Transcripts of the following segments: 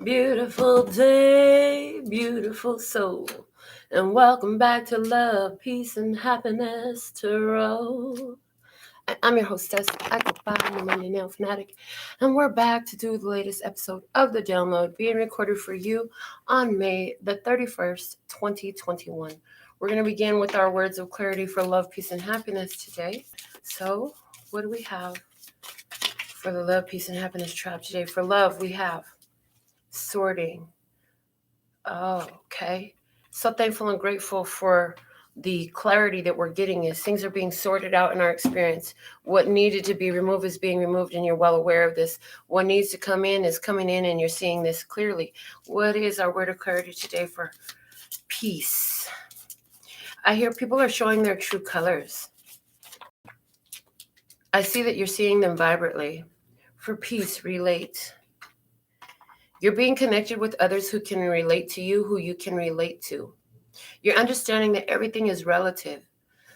Beautiful day, beautiful soul, and welcome back to Love, Peace, and Happiness Tarot. I'm your hostess, I go by Melinda NailFanatic, and we're back to do the latest episode of the download being recorded for you on May the 31st, 2021. We're going to begin with our words of clarity for love, peace, and happiness today. So, what do we have for the Love, Peace, and Happiness tribe today? For love, we have sorting. Oh, okay. So thankful and grateful for the clarity that we're getting as things are being sorted out in our experience. What needed to be removed is being removed, and you're well aware of this. What needs to come in is coming in, and you're seeing this clearly. What is our word of clarity today for peace? I hear people are showing their true colors. I see that you're seeing them vibrantly. For peace, relate. You're being connected with others who can relate to you, who you can relate to. You're understanding that everything is relative.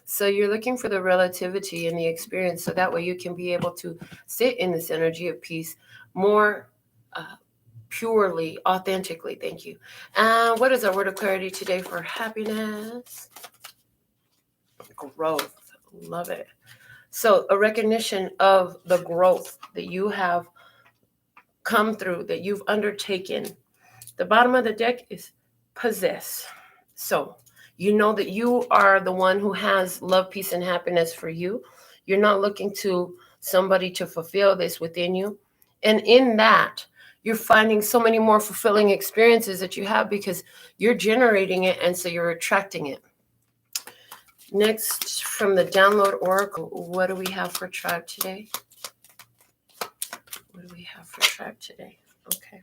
So you're looking for the relativity in the experience so that way you can be able to sit in this energy of peace more purely, authentically. Thank you. And what is our word of clarity today for happiness? Growth. Love it. So a recognition of the growth that you have come through, that you've undertaken. The bottom of the deck is possess. So you know that you are the one who has love, peace, and happiness for you. You're not looking to somebody to fulfill this within you. And in that, you're finding so many more fulfilling experiences that you have because you're generating it, and so you're attracting it. Next, from the Download Oracle, what do we have for tribe today? What do we have for tribe today? Okay.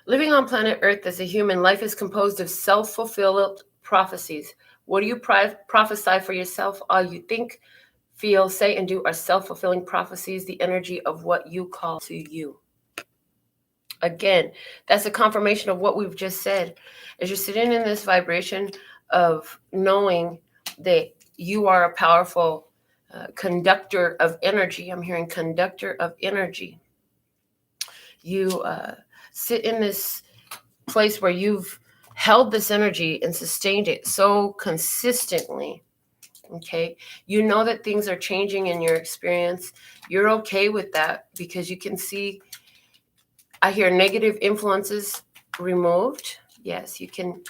Living on planet Earth as a human, life is composed of self-fulfilled prophecies. What do you prophesy for yourself? All you think, feel, say, and do are self-fulfilling prophecies, the energy of what you call to you. Again, that's a confirmation of what we've just said. As you're sitting in this vibration of knowing that you are a powerful conductor of energy. I'm hearing conductor of energy. You sit in this place where you've held this energy and sustained it so consistently. Okay. You know that things are changing in your experience. You're okay with that because you can see, I hear negative influences removed. Yes, you can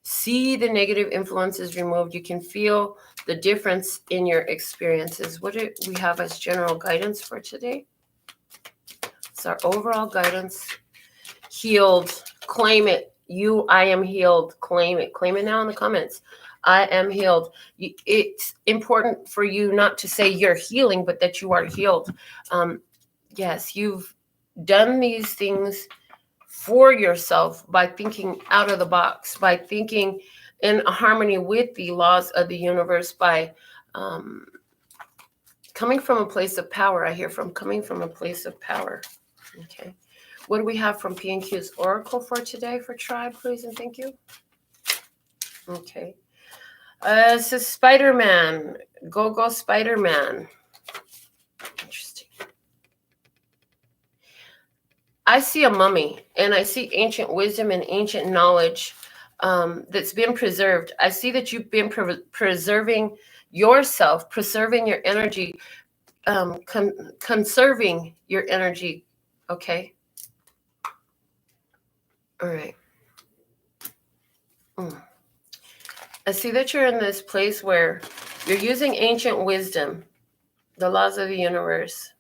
see the negative influences removed. You can feel the difference in your experiences. What do we have as general guidance for today? It's our overall guidance. Healed. Claim it. I am healed. Claim it. Claim it now in the comments. I am healed. It's important for you not to say you're healing, but that you are healed. Yes, you've done these things for yourself by thinking out of the box, by thinking in harmony with the laws of the universe, by coming from a place of power. I hear from coming from a place of power. Okay. What do we have from P&Q's Oracle for today for tribe, please and thank you? Okay. So Spider-Man. Go Spider-Man. Interesting. I see a mummy, and I see ancient wisdom and ancient knowledge that's been preserved. I see that you've been preserving yourself, preserving your energy, conserving your energy. Okay. All right. I see that you're in this place where you're using ancient wisdom, the laws of the universe.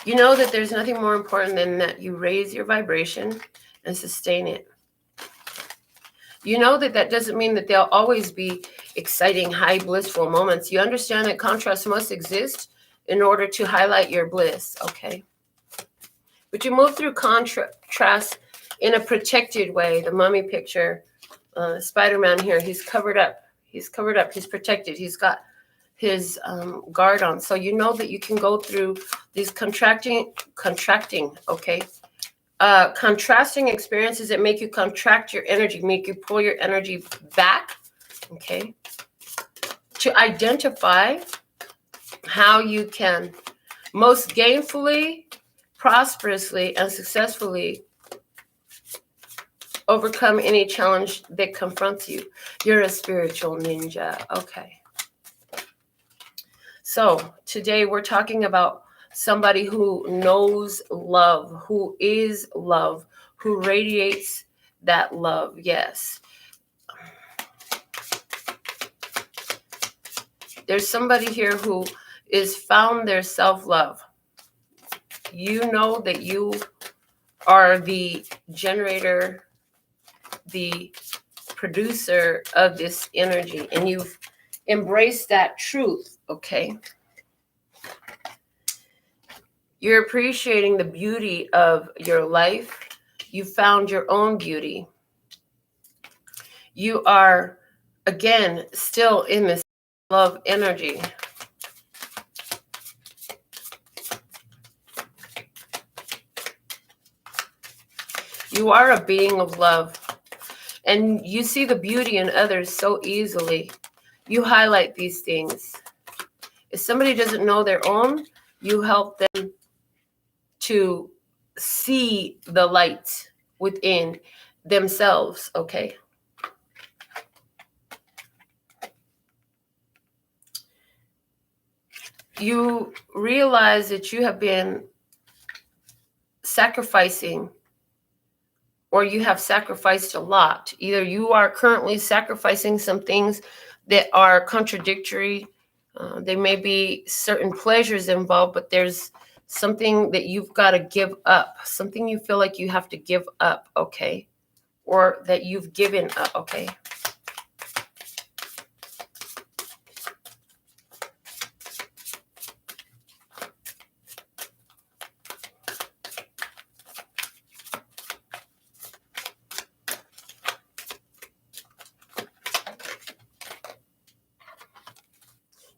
You know that there's nothing more important than that you raise your vibration and sustain it. You know that that doesn't mean that there'll always be exciting, high, blissful moments. You understand that contrast must exist in order to highlight your bliss, okay? But you move through contrast in a protected way. The mummy picture, Spider-Man here, he's covered up. He's covered up. He's protected. He's got his guard on. So you know that you can go through these contracting, okay? Contrasting experiences that make you contract your energy, make you pull your energy back, okay? To identify how you can most gainfully prosperously and successfully overcome any challenge that confronts you. You're a spiritual ninja. Okay. So today we're talking about somebody who knows love, who is love, who radiates that love. Yes. There's somebody here who is found their self-love. You know that you are the generator, the producer of this energy, and you've embraced that truth, okay? You're appreciating the beauty of your life. You found your own beauty. You are, again, still in this love energy. You are a being of love, and you see the beauty in others so easily. You highlight these things. If somebody doesn't know their own, you help them to see the light within themselves, okay? You realize that you have been sacrificing, or you have sacrificed a lot. Either you are currently sacrificing some things that are contradictory. There may be certain pleasures involved, but there's something that you've got to give up, something you feel like you have to give up, okay? Or that you've given up, okay?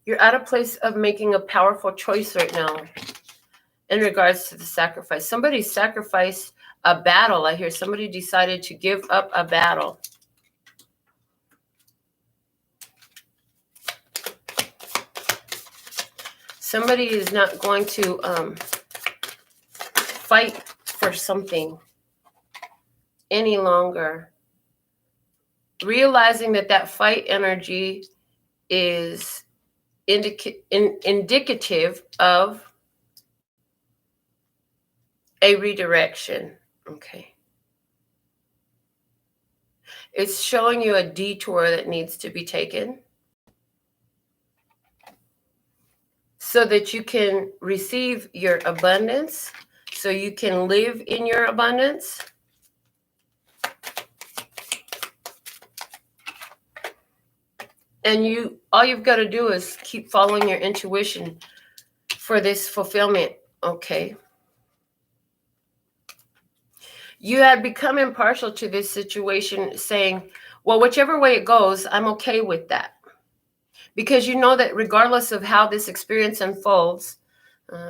You're at a place of making a powerful choice right now in regards to the sacrifice. Somebody sacrificed a battle. I hear somebody decided to give up a battle. Somebody is not going to fight for something any longer. Realizing that that fight energy is indicative of a redirection, okay? It's showing you a detour that needs to be taken so that you can receive your abundance, so you can live in your abundance. And all you've got to do is keep following your intuition for this fulfillment, okay? You had become impartial to this situation, saying, well, whichever way it goes, I'm okay with that. Because you know that regardless of how this experience unfolds,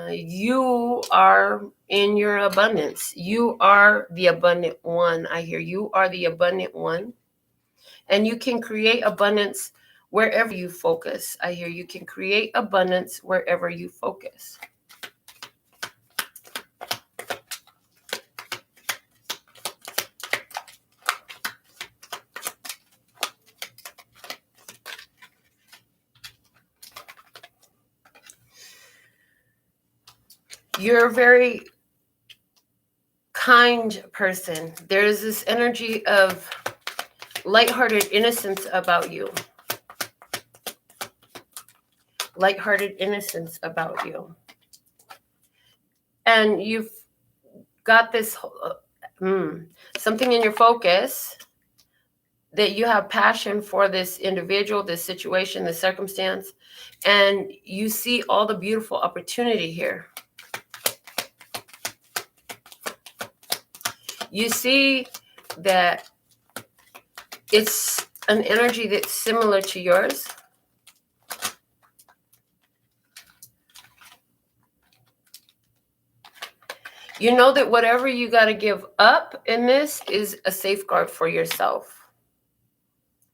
you are in your abundance. You are the abundant one. I hear you are the abundant one. And you can create abundance wherever you focus. I hear you can create abundance wherever you focus. You're a very kind person. There's this energy of lighthearted innocence about you. Lighthearted innocence about you. And you've got this something in your focus that you have passion for this individual, this situation, this circumstance, and you see all the beautiful opportunity here. You see that it's an energy that's similar to yours. You know that whatever you got to give up in this is a safeguard for yourself.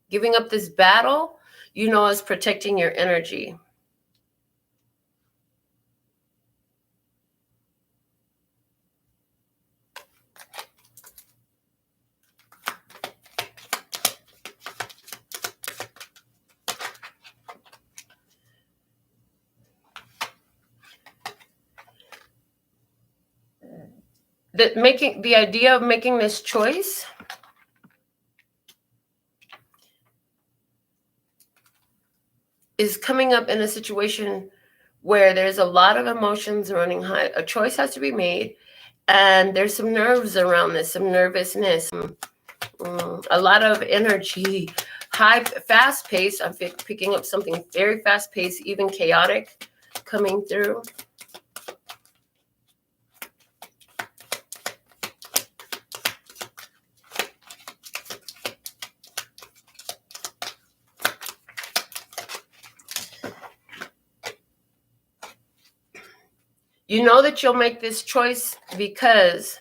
Giving up this battle, you know, is protecting your energy. the idea of making this choice is coming up in a situation where there's a lot of emotions running high. A choice has to be made, and there's some nerves around this, some nervousness, a lot of energy, fast pace. I'm picking up something very fast paced, even chaotic coming through. You know that you'll make this choice because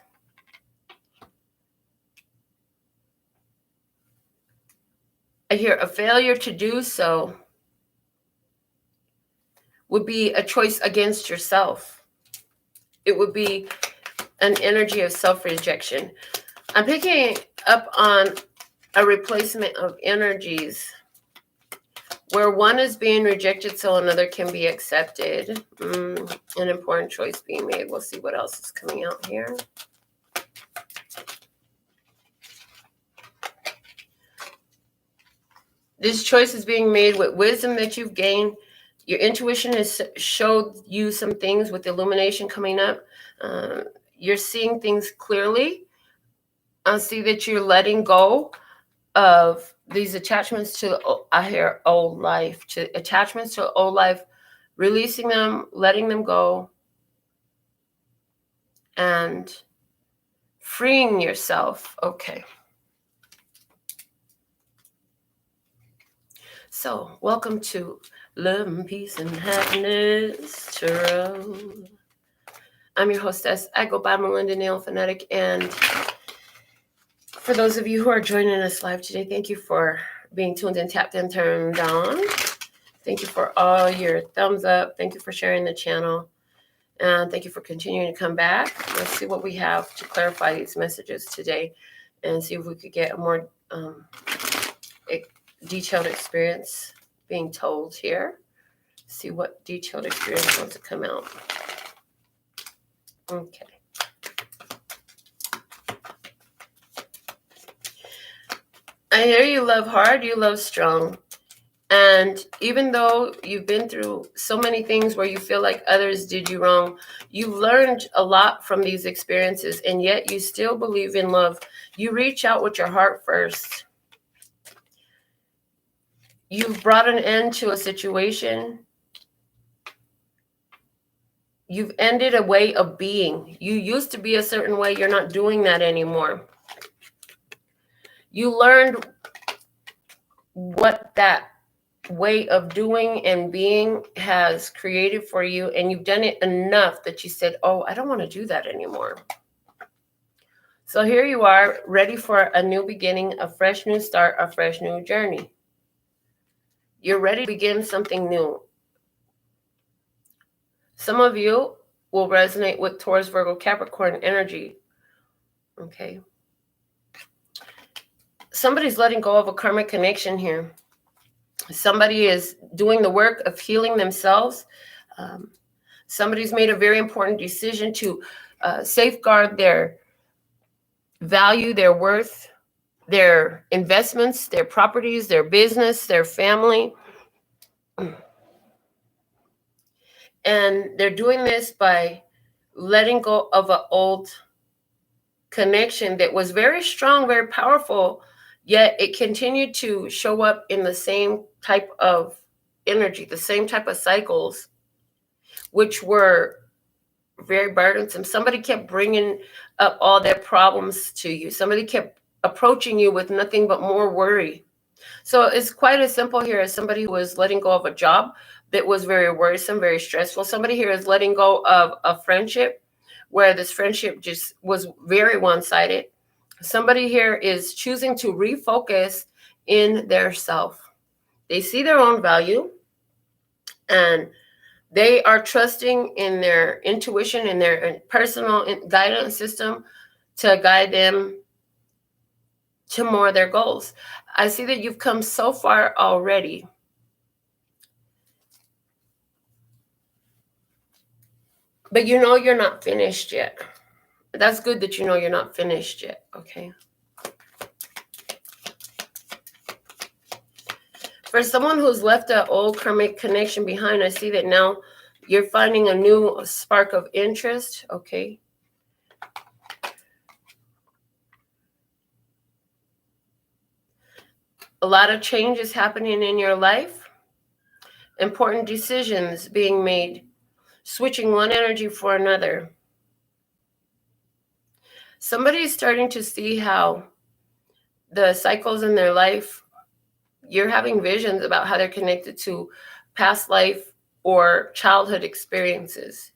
I hear a failure to do so would be a choice against yourself. It would be an energy of self-rejection. I'm picking up on a replacement of energies where one is being rejected so another can be accepted. An important choice being made. We'll see what else is coming out here. This choice is being made with wisdom that you've gained. Your intuition has showed you some things with illumination coming up. You're seeing things clearly. I see that you're letting go of these attachments to, I hear, old life, to attachments to old life, releasing them, letting them go, and freeing yourself. Okay. So, welcome to Love and Peace and Happiness Tarot. I'm your hostess. I go by Melinda NailFanatic, and for those of you who are joining us live today, thank you for being tuned in, tapped in, turned on. Thank you for all your thumbs up. Thank you for sharing the channel. And thank you for continuing to come back. Let's see what we have to clarify these messages today and see if we could get a more detailed experience being told here. See what detailed experience wants to come out. Okay. I hear you love hard, you love strong. And even though you've been through so many things where you feel like others did you wrong, you've learned a lot from these experiences, and yet you still believe in love. You reach out with your heart first. You've brought an end to a situation. You've ended a way of being. You used to be a certain way. You're not doing that anymore. You learned what that way of doing and being has created for you, and you've done it enough that you said, oh, I don't want to do that anymore. So here you are, ready for a new beginning, a fresh new start, a fresh new journey. You're ready to begin something new. Some of you will resonate with Taurus, Virgo, Capricorn energy. Okay. Somebody's letting go of a karmic connection here. Somebody is doing the work of healing themselves. Somebody's made a very important decision to safeguard their value, their worth, their investments, their properties, their business, their family. And they're doing this by letting go of an old connection that was very strong, very powerful, yet it continued to show up in the same type of energy, the same type of cycles, which were very burdensome. Somebody kept bringing up all their problems to you. Somebody kept approaching you with nothing but more worry. So it's quite as simple here as somebody who was letting go of a job that was very worrisome, very stressful. Somebody here is letting go of a friendship where this friendship just was very one-sided. Somebody here is choosing to refocus in their self. They see their own value, and they are trusting in their intuition and their personal guidance system to guide them to more of their goals. I see that you've come so far already. But you know you're not finished yet. That's good that you know you're not finished yet, okay? For someone who's left an old karmic connection behind, I see that now you're finding a new spark of interest, okay? A lot of changes happening in your life. Important decisions being made. Switching one energy for another. Somebody's starting to see how the cycles in their life, you're having visions about how they're connected to past life or childhood experiences.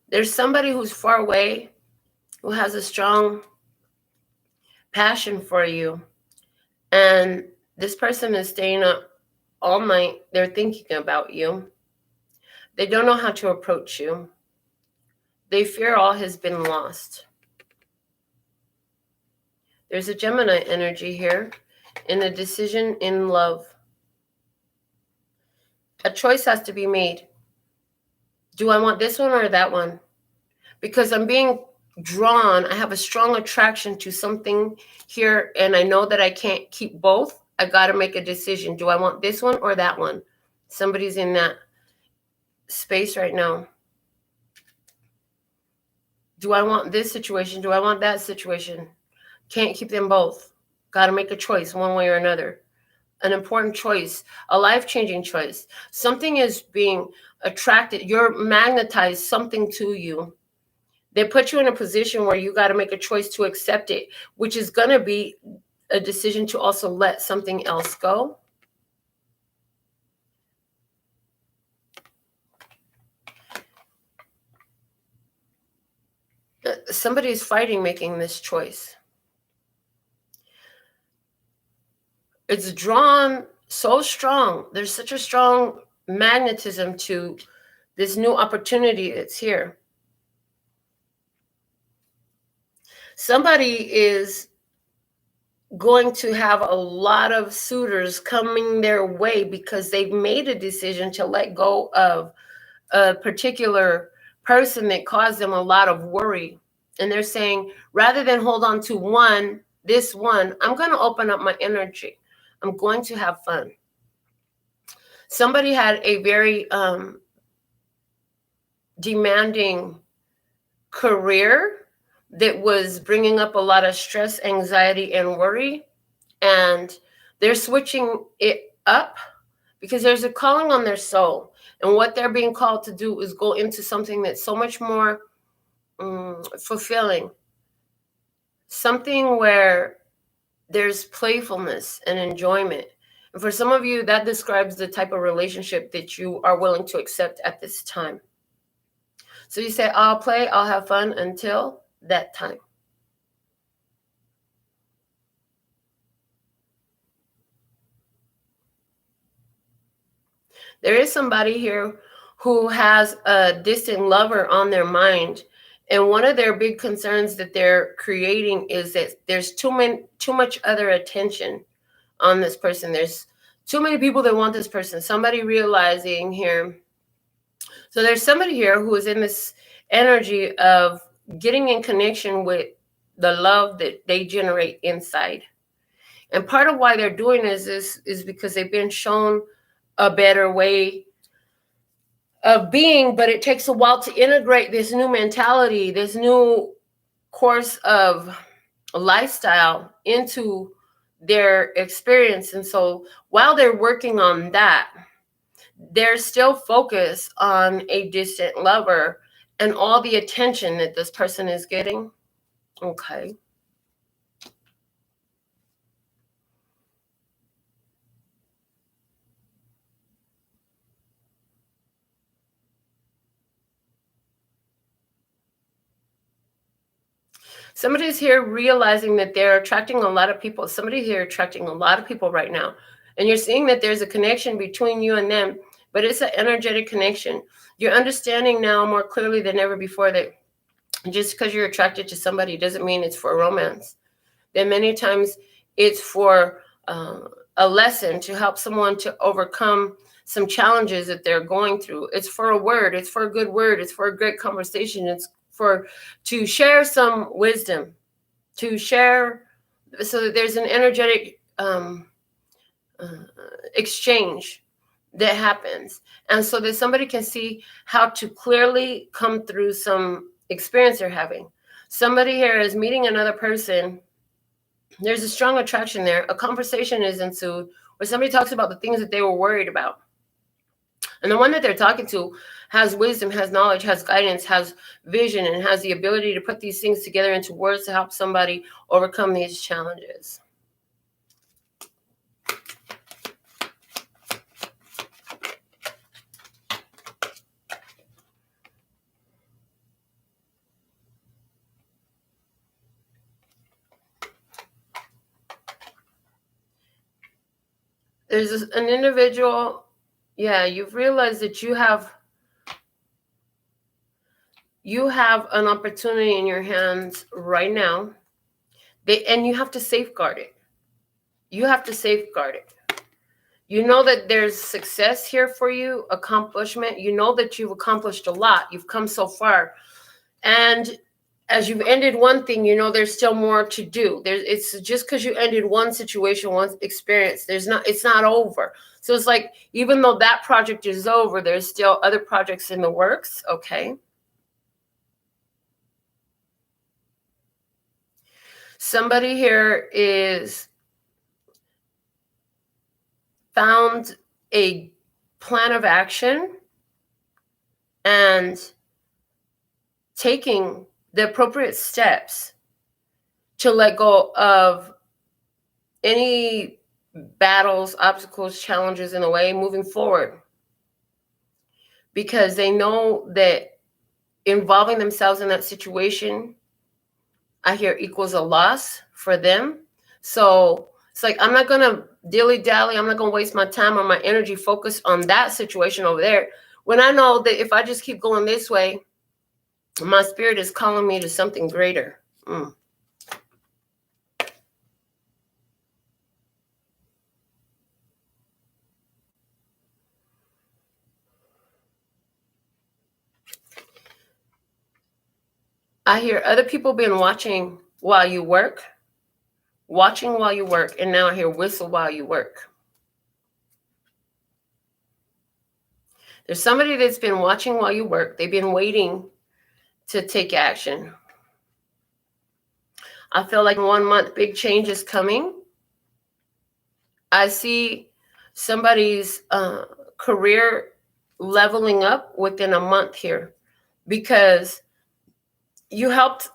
There's somebody who's far away who has a strong passion for you. And this person is staying up all night. They're thinking about you. They don't know how to approach you. They fear all has been lost. There's a Gemini energy here in a decision in love. A choice has to be made. Do I want this one or that one? Because I'm being drawn. I have a strong attraction to something here, and I know that I can't keep both. I got to make a decision. Do I want this one or that one? Somebody's in that space right now. Do I want this situation? Do I want that situation? Can't keep them both. Got to make a choice one way or another. An important choice, a life-changing choice. Something is being attracted. You're magnetized something to you. They put you in a position where you got to make a choice to accept it, which is going to be a decision to also let something else go. Somebody's fighting making this choice. It's drawn so strong. There's such a strong magnetism to this new opportunity that's here. Somebody is going to have a lot of suitors coming their way because they've made a decision to let go of a particular person that caused them a lot of worry. And they're saying, rather than hold on to this one, I'm going to open up my energy. I'm going to have fun. Somebody had a very demanding career that was bringing up a lot of stress, anxiety, and worry. And they're switching it up because there's a calling on their soul. And what they're being called to do is go into something that's so much more fulfilling. Something where there's playfulness and enjoyment. And for some of you, that describes the type of relationship that you are willing to accept at this time. So you say, I'll play, I'll have fun until that time. There is somebody here who has a distant lover on their mind. And one of their big concerns that they're creating is that there's too much other attention on this person. There's too many people that want this person. Somebody realizing here. So there's somebody here who is in this energy of getting in connection with the love that they generate inside. And part of why they're doing this is because they've been shown a better way of being, but it takes a while to integrate this new mentality, this new course of lifestyle into their experience. And so while they're working on that, they're still focused on a distant lover and all the attention that this person is getting. Okay. Somebody's here realizing that they're attracting a lot of people. Somebody's here attracting a lot of people right now. And you're seeing that there's a connection between you and them, but it's an energetic connection. You're understanding now more clearly than ever before that Just because you're attracted to somebody doesn't mean it's for romance. Then many times it's for a lesson to help someone to overcome some challenges that they're going through. It's for a word. It's for a good word. It's for a great conversation. It's for to share some wisdom, to share, so that there's an energetic exchange that happens, and so that somebody can see how to clearly come through some experience they're having. Somebody here is meeting another person. There's a strong attraction there. A conversation is ensued where somebody talks about the things that they were worried about. And the one that they're talking to has wisdom, has knowledge, has guidance, has vision, and has the ability to put these things together into words to help somebody overcome these challenges. There's an individual, yeah, you've realized that you have an opportunity in your hands right now, and you have to safeguard it. You have to safeguard it. You know that there's success here for you, accomplishment. You know that you've accomplished a lot. You've come so far. And as you've ended one thing, you know there's still more to do. It's just because you ended one situation, one experience, it's not over. So it's like, even though that project is over, there's still other projects in the works, okay? Somebody here is found a plan of action and taking the appropriate steps to let go of any battles, obstacles, challenges in the way, moving forward. Because they know that involving themselves in that situation, I hear, equals a loss for them. So it's like, I'm not going to dilly-dally. I'm not going to waste my time or my energy focused on that situation over there, when I know that if I just keep going this way, my spirit is calling me to something greater. I hear other people been watching while you work, and now I hear whistle while you work. There's somebody that's been watching while you work. They've been waiting to take action. I feel like in 1 month, big change is coming. I see somebody's career leveling up within a month here, because you helped.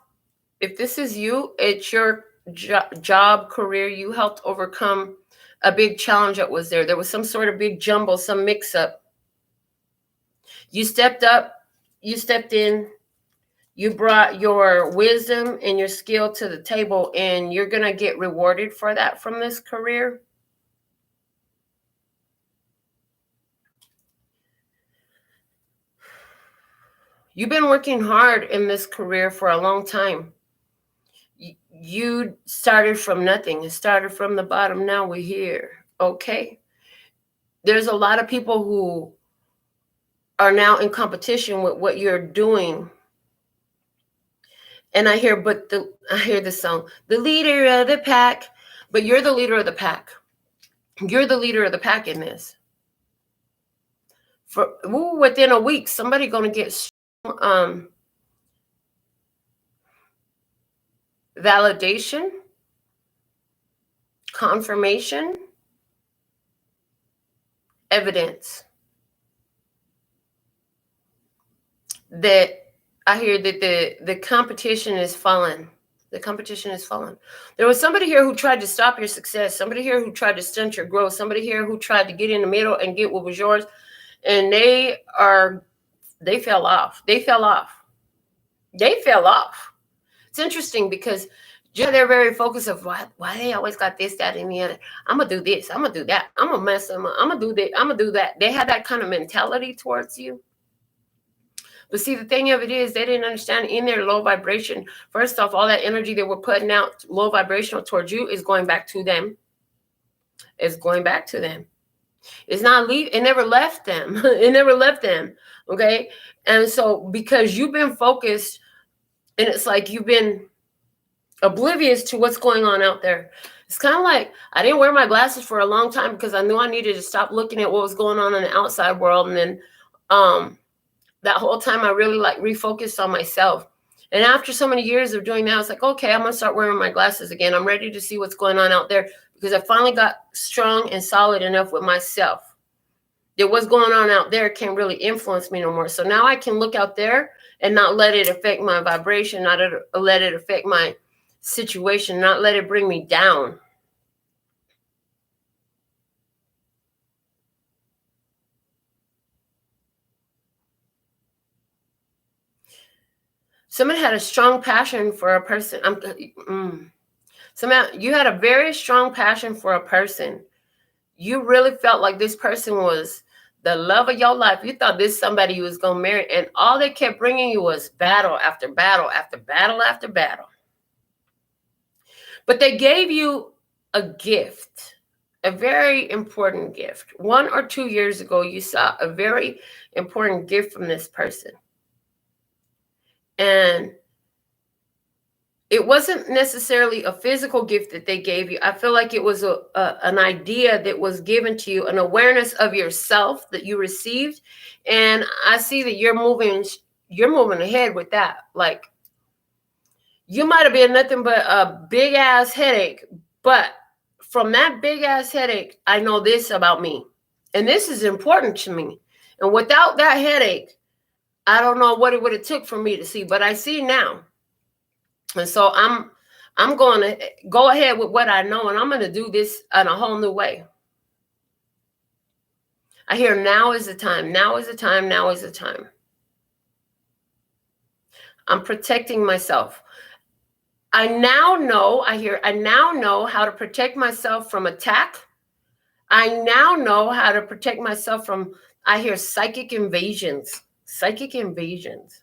If this is you, it's your job, career, you helped overcome a big challenge that was there. There was some sort of big jumble, some mix-up. You stepped up, you stepped in, you brought your wisdom and your skill to the table, and you're going to get rewarded for that from this career. You've been working hard in this career for a long time. You started from nothing. It started from the bottom. Now we're here. Okay. There's a lot of people who are now in competition with what you're doing. And I hear the song, the leader of the pack, but you're the leader of the pack. You're the leader of the pack in this. Within a week, somebody going to get validation, confirmation, evidence that I hear that the competition is falling. The competition is falling. There was somebody here who tried to stop your success. Somebody here who tried to stunt your growth. Somebody here who tried to get in the middle and get what was yours. And they fell off. They fell off. It's interesting because they're very focused of why they always got this, that, and the other. I'm going to do this. I'm going to do that. I'm going to mess them up. I'm going to do this. I'm going to do that. They have that kind of mentality towards you. But see, the thing of it is, they didn't understand in their low vibration. First off, all that energy they were putting out low vibrational towards you is going back to them. It's going back to them. It's not leave. It never left them. It never left them. Okay. And so because you've been focused, and it's like you've been oblivious to what's going on out there. It's kind of like I didn't wear my glasses for a long time because I knew I needed to stop looking at what was going on in the outside world. And then that whole time I really like refocused on myself. And after so many years of doing that, I was like, okay, I'm going to start wearing my glasses again. I'm ready to see what's going on out there because I finally got strong and solid enough with myself that what's going on out there can't really influence me no more. So now I can look out there and not let it affect my vibration, not let it affect my situation, not let it bring me down. Someone had a strong passion for a person. Somehow you had a very strong passion for a person. You really felt like this person was the love of your life. You thought this somebody you was going to marry. And all they kept bringing you was battle after battle after battle after battle. But they gave you a gift, a very important gift. 1 or 2 years ago, you saw a very important gift from this person. And it wasn't necessarily a physical gift that they gave you. I feel like it was an idea that was given to you, an awareness of yourself that you received. And I see that you're moving ahead with that. Like, you might have been nothing but a big ass headache, but from that big ass headache, I know this about me. And this is important to me. And without that headache, I don't know what it would have took for me to see, but I see now. And so I'm going to go ahead with what I know, and I'm going to do this in a whole new way. I hear now is the time. Now is the time. Now is the time. I'm protecting myself. I now know how to protect myself from attack. I now know how to protect myself from, I hear psychic invasions. Psychic invasions.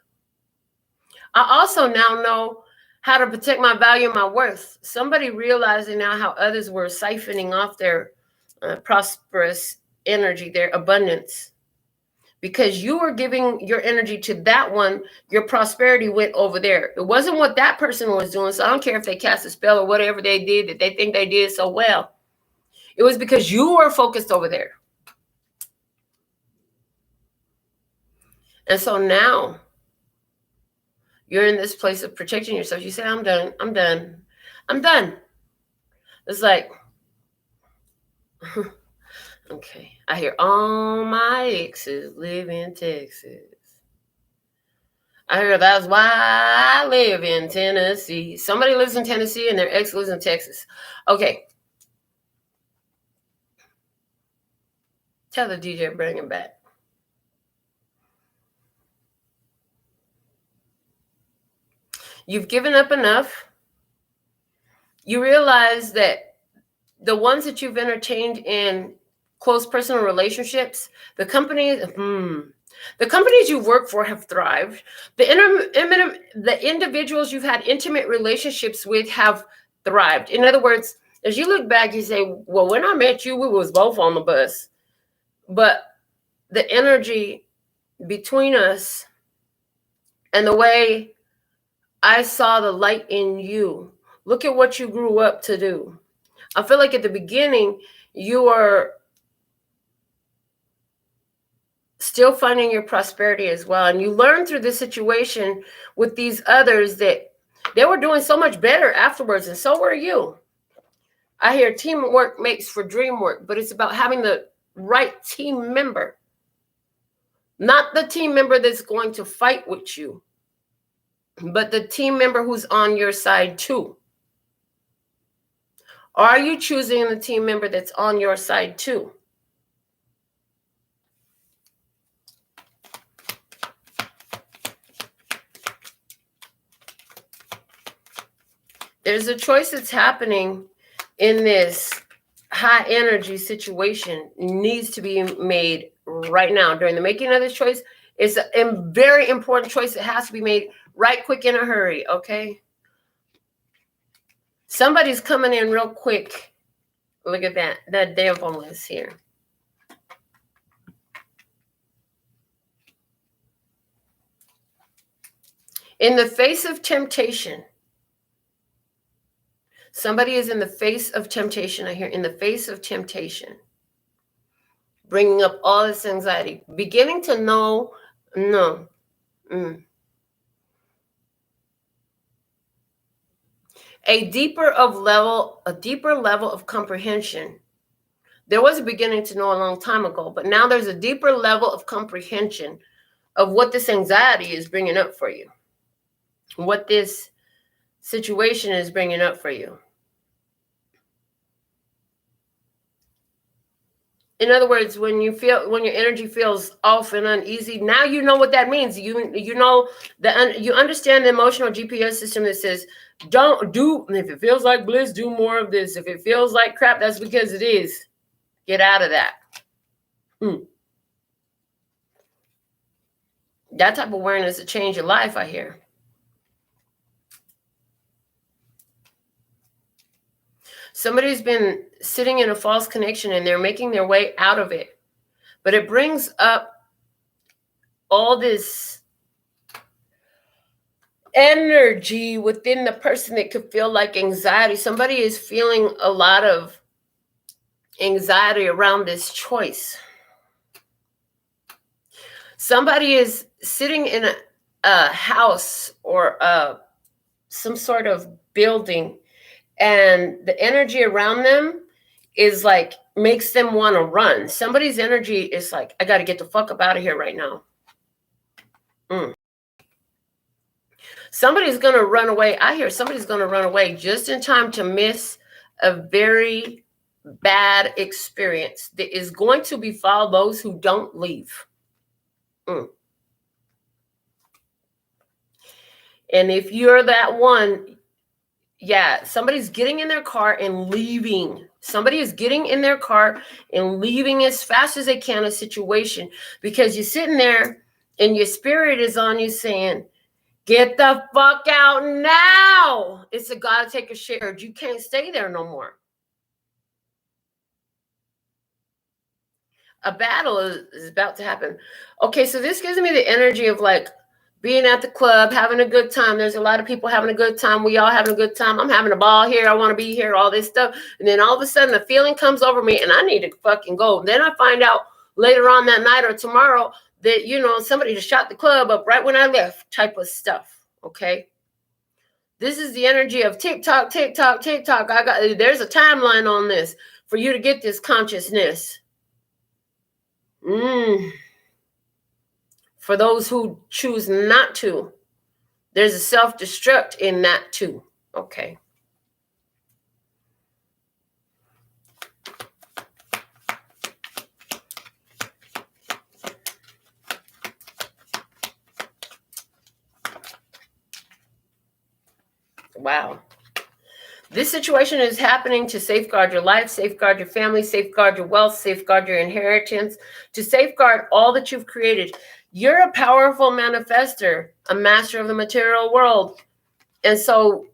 I also now know how to protect my value and my worth. Somebody realizing now how others were siphoning off their prosperous energy, their abundance. Because you were giving your energy to that one, your prosperity went over there. It wasn't what that person was doing. So I don't care if they cast a spell or whatever they did that they think they did so well. It was because you were focused over there. And so now you're in this place of protecting yourself. You say, I'm done. I'm done. I'm done. It's like, okay. I hear all my exes live in Texas. I hear that's why I live in Tennessee. Somebody lives in Tennessee and their ex lives in Texas. Okay. Tell the DJ bring him back. You've given up enough. You realize that the ones that you've entertained in close personal relationships, the companies you've worked for have thrived. The individuals you've had intimate relationships with have thrived. In other words, as you look back, you say, well, when I met you, we was both on the bus. But the energy between us and the way I saw the light in you. Look at what you grew up to do. I feel like at the beginning, you were still finding your prosperity as well. And you learned through this situation with these others that they were doing so much better afterwards. And so were you. I hear teamwork makes for dream work, but it's about having the right team member. Not the team member that's going to fight with you, but the team member who's on your side too. Are you choosing the team member that's on your side too? There's a choice that's happening in this high energy situation. It needs to be made right now. During the making of this choice, It's a very important choice that has to be made right quick in a hurry, okay? Somebody's coming in real quick. Look at that. That devil is here. In the face of temptation. Somebody is in the face of temptation. I hear in the face of temptation. Bringing up all this anxiety. Beginning to know, no. A deeper level of comprehension. There was a beginning to know a long time ago, but now there's a deeper level of comprehension of what this anxiety is bringing up for you. What this situation is bringing up for you. In other words, when your energy feels off and uneasy, now you know what that means. You know that you understand the emotional GPS system that says, don't do, if it feels like bliss, do more of this. If it feels like crap, that's because it is. Get out of that. That type of awareness will change your life, I hear. Somebody's been sitting in a false connection and they're making their way out of it. But it brings up all this energy within the person that could feel like anxiety. Somebody is feeling a lot of anxiety around this choice. Somebody is sitting in a house or some sort of building, and the energy around them is like, makes them want to run. Somebody's energy is like, I got to get the fuck up out of here right now. Somebody's going to run away. I hear somebody's going to run away just in time to miss a very bad experience that is going to befall those who don't leave. And if you're that one, yeah, somebody's getting in their car and leaving. Somebody is getting in their car and leaving as fast as they can a situation, because you're sitting there and your spirit is on you saying, get the fuck out now. It's a gotta take a shit. You can't stay there no more. A battle is about to happen. Okay, so this gives me the energy of like being at the club, having a good time. There's a lot of people having a good time. We all having a good time. I'm having a ball here. I want to be here, all this stuff. And then all of a sudden the feeling comes over me and I need to fucking go. Then I find out later on that night or tomorrow that, you know, somebody just shot the club up right when I left, type of stuff. Okay. This is the energy of TikTok, TikTok, TikTok. There's a timeline on this for you to get this consciousness. For those who choose not to, there's a self-destruct in that too. Okay. Wow. This situation is happening to safeguard your life, safeguard your family, safeguard your wealth, safeguard your inheritance, to safeguard all that you've created. You're a powerful manifester, a master of the material world. And so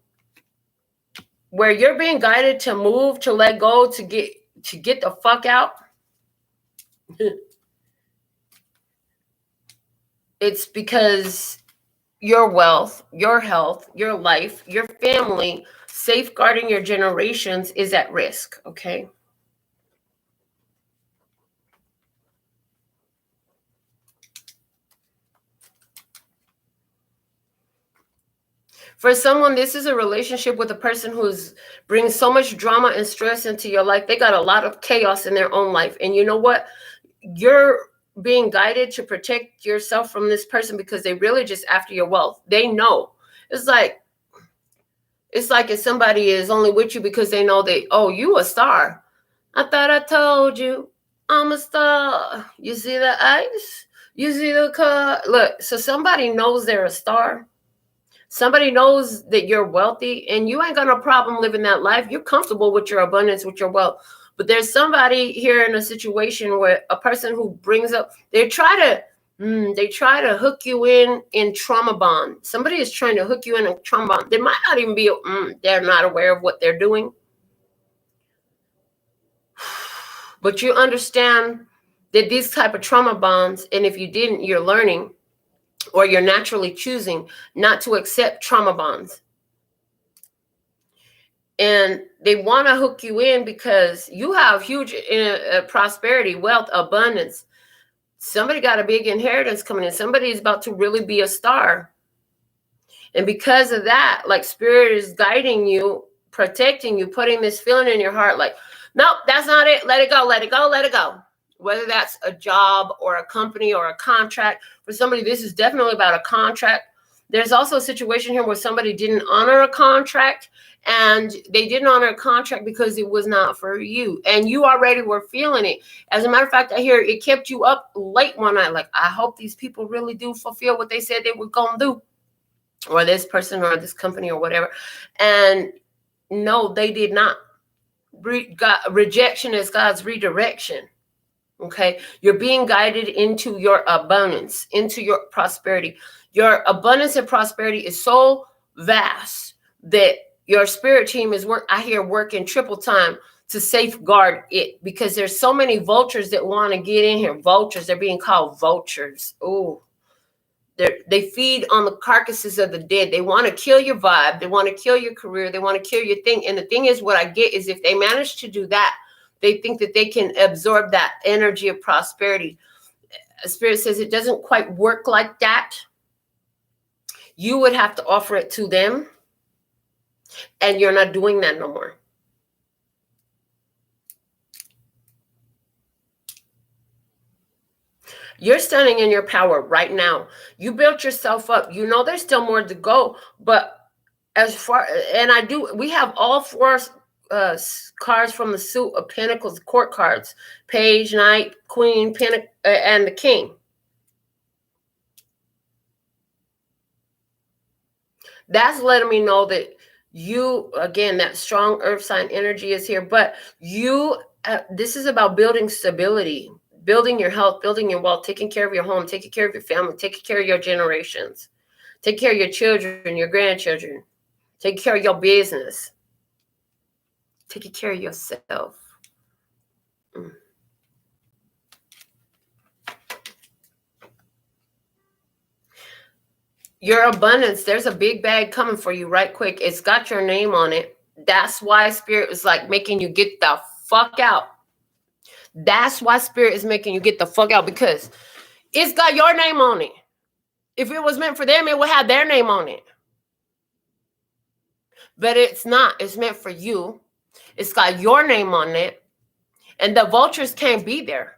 where you're being guided to move, to let go, to get the fuck out, it's because your wealth, your health, your life, your family, safeguarding your generations is at risk, okay? For someone, this is a relationship with a person who's brings so much drama and stress into your life. They got a lot of chaos in their own life. And you know what? You're being guided to protect yourself from this person because they really just after your wealth. They know. It's like if somebody is only with you because they know you a star. I thought I told you I'm a star. You see the ice? You see the car? Look, so somebody knows they're a star. Somebody knows that you're wealthy and you ain't got no problem living that life. You're comfortable with your abundance, with your wealth. But there's somebody here in a situation where a person who brings up, they try to They try to hook you in trauma bond. Somebody is trying to hook you in a trauma bond. They might not even be, they're not aware of what they're doing. But you understand that these type of trauma bonds, and if you didn't, you're learning, or you're naturally choosing not to accept trauma bonds. And they want to hook you in because you have huge prosperity, wealth, abundance. Somebody got a big inheritance coming in. Somebody is about to really be a star. And because of that, like spirit is guiding you, protecting you, putting this feeling in your heart like, nope, that's not it. Let it go, let it go, let it go. Whether that's a job or a company or a contract. For somebody, this is definitely about a contract. There's also a situation here where somebody didn't honor a contract, and they didn't honor a contract because it was not for you. And you already were feeling it. As a matter of fact, I hear it kept you up late one night. Like, I hope these people really do fulfill what they said they were going to do. Or this person or this company or whatever. And no, they did not. Rejection is God's redirection. Okay. You're being guided into your abundance, into your prosperity. Your abundance and prosperity is so vast that your spirit team is working triple time to safeguard it, because there's so many vultures that want to get in here. Vultures, they're being called vultures. Oh, they feed on the carcasses of the dead. They want to kill your vibe. They want to kill your career. They want to kill your thing. And the thing is, what I get is if they manage to do that, they think that they can absorb that energy of prosperity. Spirit says it doesn't quite work like that. You would have to offer it to them. And you're not doing that no more. You're standing in your power right now. You built yourself up. You know there's still more to go. But as far, and we have all four cards from the suit of Pentacles, court cards: Page, Knight, Queen, and the King. That's letting me know that you, again, that strong earth sign energy is here. But you, this is about building stability, building your health, building your wealth, taking care of your home, taking care of your family, taking care of your generations, take care of your children, your grandchildren, take care of your business, taking care of yourself. Your abundance, there's a big bag coming for you right quick. It's got your name on it. That's why Spirit was like making you get the fuck out. That's why Spirit is making you get the fuck out, because it's got your name on it. If it was meant for them, it would have their name on it. But it's not. It's meant for you. It's got your name on it. And the vultures can't be there.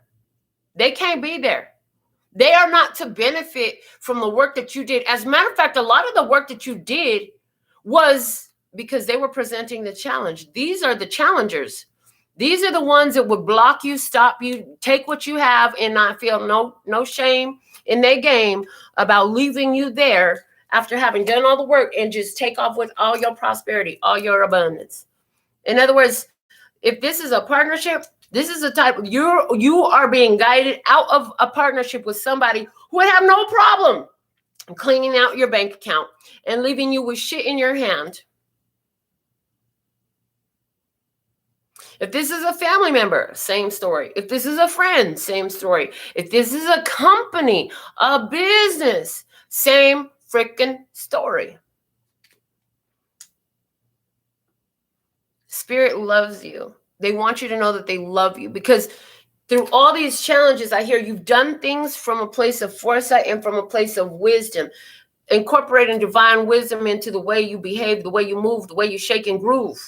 They can't be there. They are not to benefit from the work that you did. As a matter of fact, a lot of the work that you did was because they were presenting the challenge. These are the challengers. These are the ones that would block you, stop you, take what you have, and not feel no shame in their game about leaving you there after having done all the work, and just take off with all your prosperity, all your abundance. In other words, if this is a partnership, this is a type of, you are being guided out of a partnership with somebody who would have no problem cleaning out your bank account and leaving you with shit in your hand. If this is a family member, same story. If this is a friend, same story. If this is a company, a business, same freaking story. Spirit loves you. They want you to know that they love you, because through all these challenges, I hear you've done things from a place of foresight and from a place of wisdom, incorporating divine wisdom into the way you behave, the way you move, the way you shake and groove.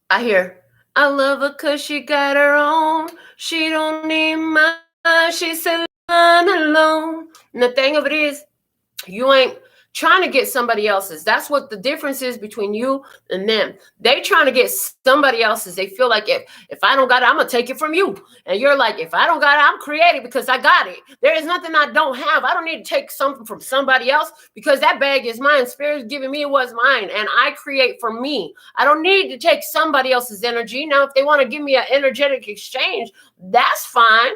I hear, I love her because she got her own. She don't need mine. She's alone. And the thing of it is, you ain't trying to get somebody else's. That's what the difference is between you and them. They trying to get somebody else's. They feel like if I don't got it, I'm going to take it from you. And you're like, if I don't got it, I'm creative because I got it. There is nothing I don't have. I don't need to take something from somebody else because that bag is mine. Spirit is giving me what's mine, and I create for me. I don't need to take somebody else's energy. Now, if they want to give me an energetic exchange, that's fine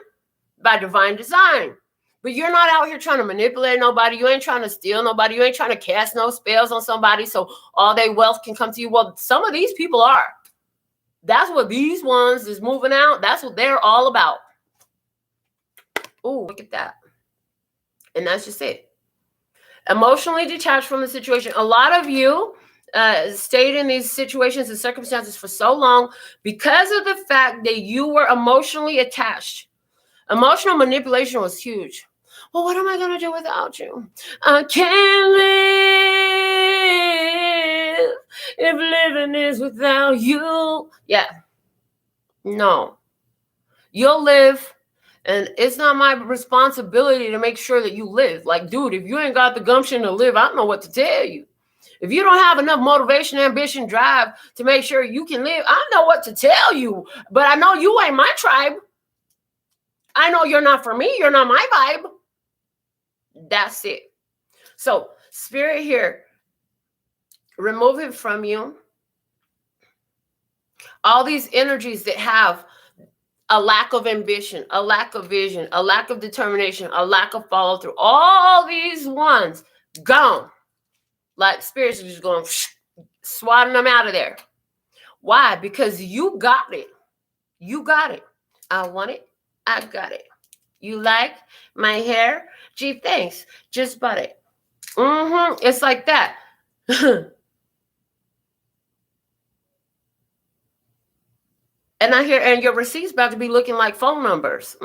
by divine design. But you're not out here trying to manipulate nobody. You ain't trying to steal nobody. You ain't trying to cast no spells on somebody so all their wealth can come to you. Well, some of these people are. That's what these ones is moving out. That's what they're all about. Oh, look at that. And that's just it. Emotionally detached from the situation. A lot of you stayed in these situations and circumstances for so long because of the fact that you were emotionally attached. Emotional manipulation was huge. Well, what am I going to do without you? I can't live if living is without you. Yeah. No. You'll live, and it's not my responsibility to make sure that you live. Like, dude, if you ain't got the gumption to live, I don't know what to tell you. If you don't have enough motivation, ambition, drive to make sure you can live, I know what to tell you. But I know you ain't my tribe. I know you're not for me. You're not my vibe. That's it. So, Spirit here, remove it from you. All these energies that have a lack of ambition, a lack of vision, a lack of determination, a lack of follow through, all these ones gone. Like Spirit's just going swatting them out of there. Why? Because you got it. You got it. I want it. I got it. You like my hair? Gee, thanks. Just bought it. It's like that. And I hear, and your receipt's about to be looking like phone numbers.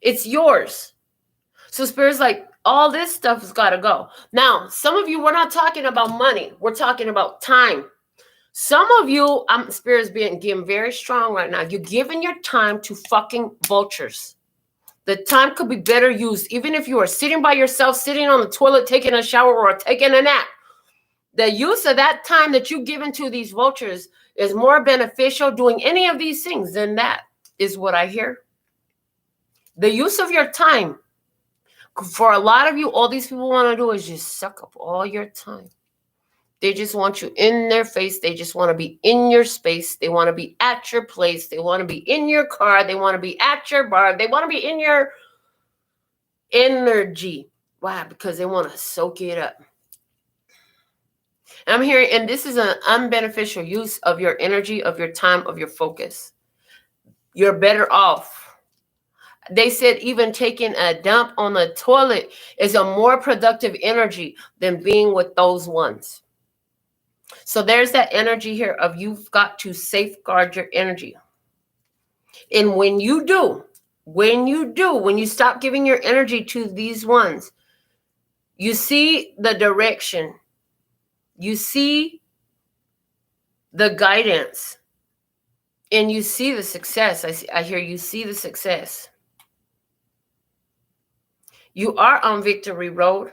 It's yours. So Spirit's like, all this stuff has got to go. Now, some of you, we're not talking about money. We're talking about time. Some of you, Spirit's getting very strong right now. You're giving your time to fucking vultures. The time could be better used. Even if you are sitting by yourself, sitting on the toilet, taking a shower or taking a nap. The use of that time that you give into these vultures is more beneficial doing any of these things than that, is what I hear. The use of your time. For a lot of you, all these people want to do is just suck up all your time. They just want you in their face. They just want to be in your space. They want to be at your place. They want to be in your car. They want to be at your bar. They want to be in your energy. Why? Because they want to soak it up. I'm hearing, and this is an unbeneficial use of your energy, of your time, of your focus. You're better off. They said even taking a dump on the toilet is a more productive energy than being with those ones. So there's that energy here of you've got to safeguard your energy. And when you stop giving your energy to these ones, you see the direction. You see the guidance. And you see the success. I hear you see the success. You are on victory road.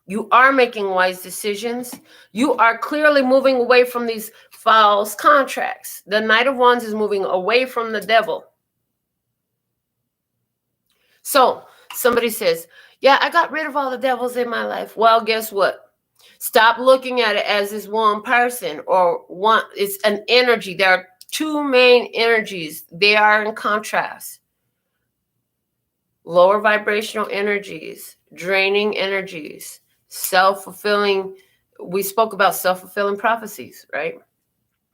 You are making wise decisions. You are clearly moving away from these false contracts. The Knight of Wands is moving away from the devil. So somebody says, yeah, I got rid of all the devils in my life. Well, guess what? Stop looking at it as this one person or one. It's an energy. There are two main energies. They are in contrast. Lower vibrational energies, draining energies. Self-fulfilling, we spoke about self-fulfilling prophecies, right?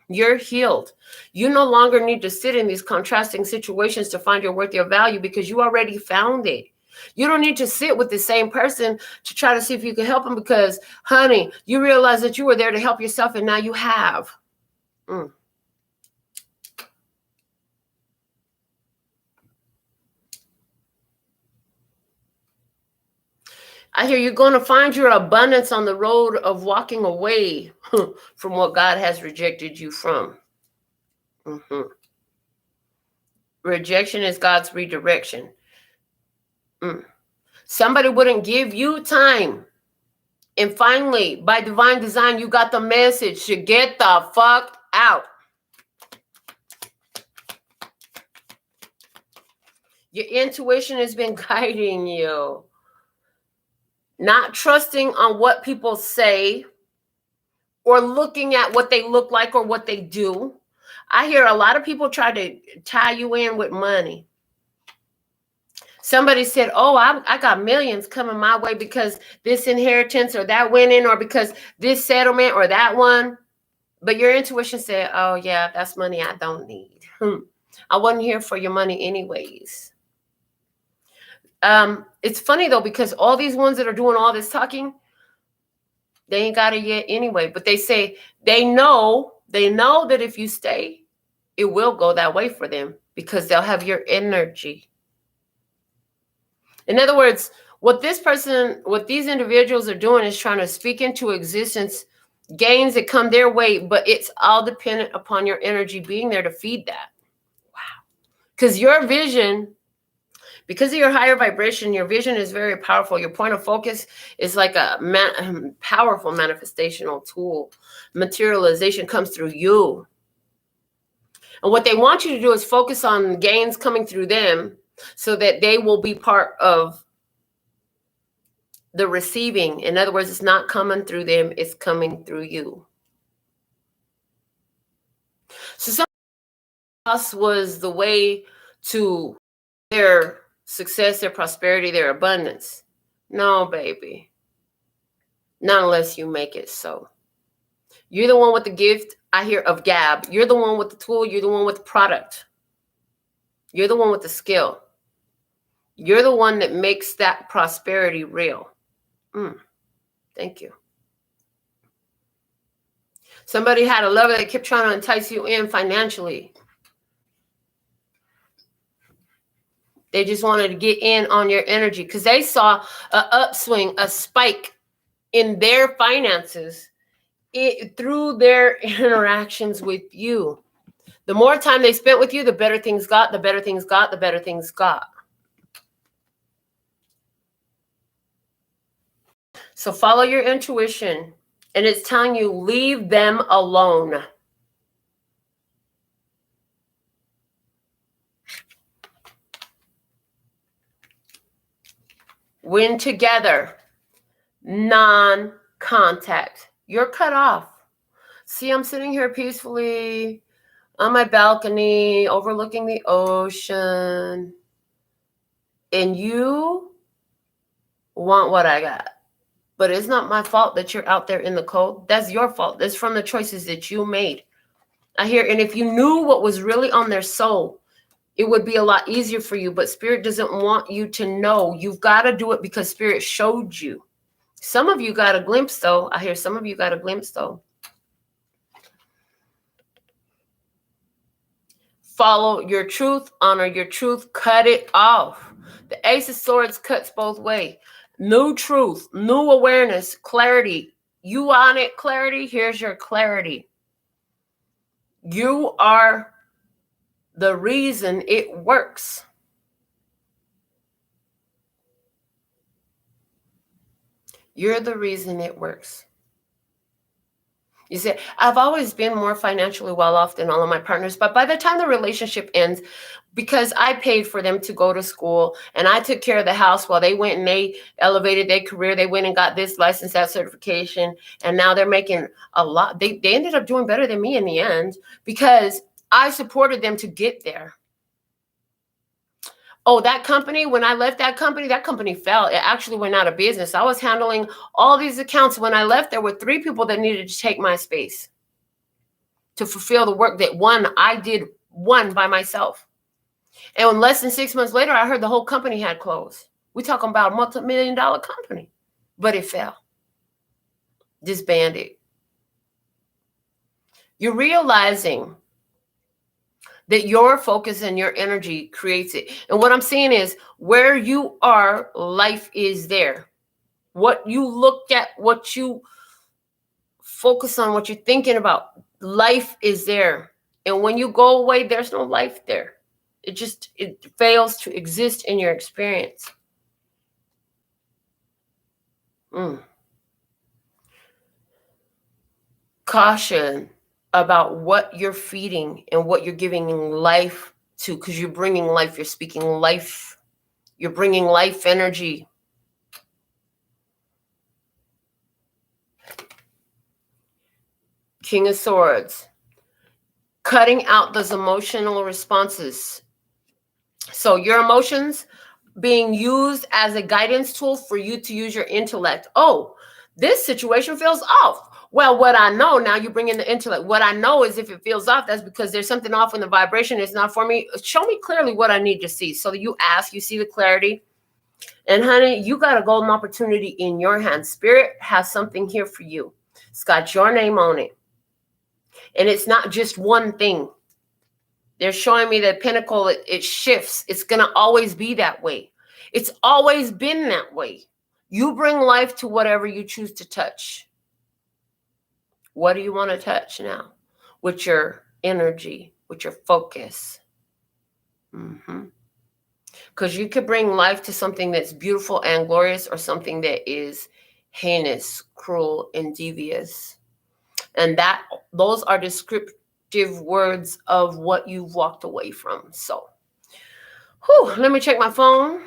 You're healed. You no longer need to sit in these contrasting situations to find your worth, your value, because you already found it. You don't need to sit with the same person to try to see if you can help them because, honey, you realize that you were there to help yourself and now you have. I hear you're going to find your abundance on the road of walking away from what God has rejected you from. Rejection is God's redirection. Somebody wouldn't give you time And finally, by divine design, you got the message to get the fuck out. Your intuition has been guiding you. Not trusting on what people say or looking at what they look like or what they do. I hear a lot of people try to tie you in with money. Somebody said, oh, I got millions coming my way because this inheritance or that winning or because this settlement or that one. But your intuition said, oh, yeah, that's money I don't need. I wasn't here for your money anyways. It's funny, though, because all these ones that are doing all this talking, they ain't got it yet anyway. But they say they know that if you stay, it will go that way for them because they'll have your energy. In other words, what these individuals are doing is trying to speak into existence gains that come their way, but it's all dependent upon your energy being there to feed that. Wow. Because your vision, because of your higher vibration, your vision is very powerful. Your point of focus is like a powerful manifestational tool. Materialization comes through you. And what they want you to do is focus on gains coming through them so that they will be part of the receiving. In other words, it's not coming through them, it's coming through you. So some loss was the way to their success, their prosperity, their abundance. No, baby. Not unless you make it so. You're the one with the gift, I hear, of gab. You're the one with the tool. You're the one with the product. You're the one with the skill. You're the one that makes that prosperity real. Thank you. Somebody had a lover that kept trying to entice you in financially. They just wanted to get in on your energy because they saw an upswing, a spike in their finances through their interactions with you. The more time they spent with you, the better things got, the better things got, the better things got. So follow your intuition, and it's telling you, leave them alone. Win together. Non-contact. You're cut off. See, I'm sitting here peacefully on my balcony, overlooking the ocean, and you want what I got. But it's not my fault that you're out there in the cold. That's your fault. That's from the choices that you made. I hear, and if you knew what was really on their soul, it would be a lot easier for you. But Spirit doesn't want you to know. You've got to do it because Spirit showed you. Some of you got a glimpse, though. I hear some of you got a glimpse, though. Follow your truth. Honor your truth. Cut it off. The Ace of Swords cuts both ways. New truth, new awareness, clarity. You want it, clarity? Here's your clarity. You are the reason it works. You're the reason it works. You say, I've always been more financially well off than all of my partners, but by the time the relationship ends, because I paid for them to go to school and I took care of the house while they went and they elevated their career, they went and got this license, that certification, and now they're making a lot. They ended up doing better than me in the end because I supported them to get there. Oh, that company, when I left that company fell. It actually went out of business. I was handling all these accounts. When I left, there were 3 people that needed to take my space to fulfill the work that I did by myself. And less than 6 months later, I heard the whole company had closed. We're talking about a multi-million-dollar company, but it fell. Disbanded. You're realizing that your focus and your energy creates it. And what I'm saying is, where you are, life is there. What you look at, what you focus on, what you're thinking about, life is there. And when you go away, there's no life there. It fails to exist in your experience. caution about what you're feeding and what you're giving life to, because you're bringing life, you're speaking life, you're bringing life energy. King of Swords. Cutting out those emotional responses. So your emotions being used as a guidance tool for you to use your intellect. Oh, this situation feels off. Well, what I know, now you bring in the intellect. What I know is if it feels off, that's because there's something off in the vibration. It's not for me. Show me clearly what I need to see. So you ask, you see the clarity. And honey, you got a golden opportunity in your hand. Spirit has something here for you. It's got your name on it. And it's not just one thing. They're showing me that pinnacle, it shifts. It's going to always be that way. It's always been that way. You bring life to whatever you choose to touch. What do you want to touch now? With your energy, with your focus. Because you could bring life to something that's beautiful and glorious, or something that is heinous, cruel, and devious. And those are descriptive words of what you've walked away from. So, let me check my phone.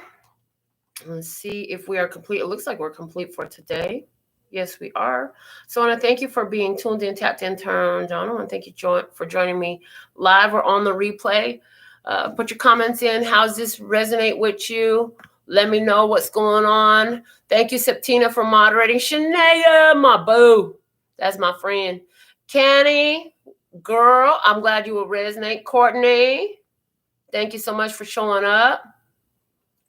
Let's see if we are complete. It looks like we're complete for today. Yes, we are. So I want to thank you for being tuned in, tapped in, turned on. I want to thank you for joining me live or on the replay. Put your comments in. How's this resonate with you? Let me know what's going on. Thank you, Septina, for moderating. Shania, my boo. That's my friend. Kenny, girl, I'm glad you will resonate. Courtney, thank you so much for showing up.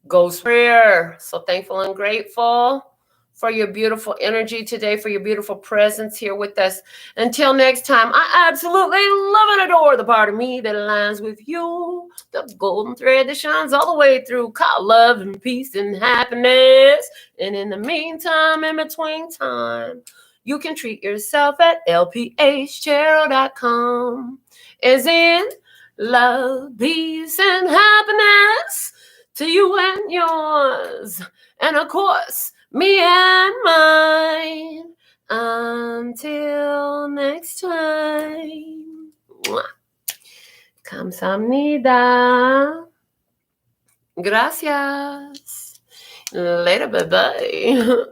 Ghost Prayer, so thankful and grateful for your beautiful energy today, for your beautiful presence here with us. Until next time, I absolutely love and adore the part of me that aligns with you, the golden thread that shines all the way through, called love and peace and happiness. And in the meantime, in between time, you can treat yourself at LPHtarot.com, as in love, peace, and happiness to you and yours, and of course, me and mine. Until next time. Kamsahamnida. Gracias. Later, bye-bye.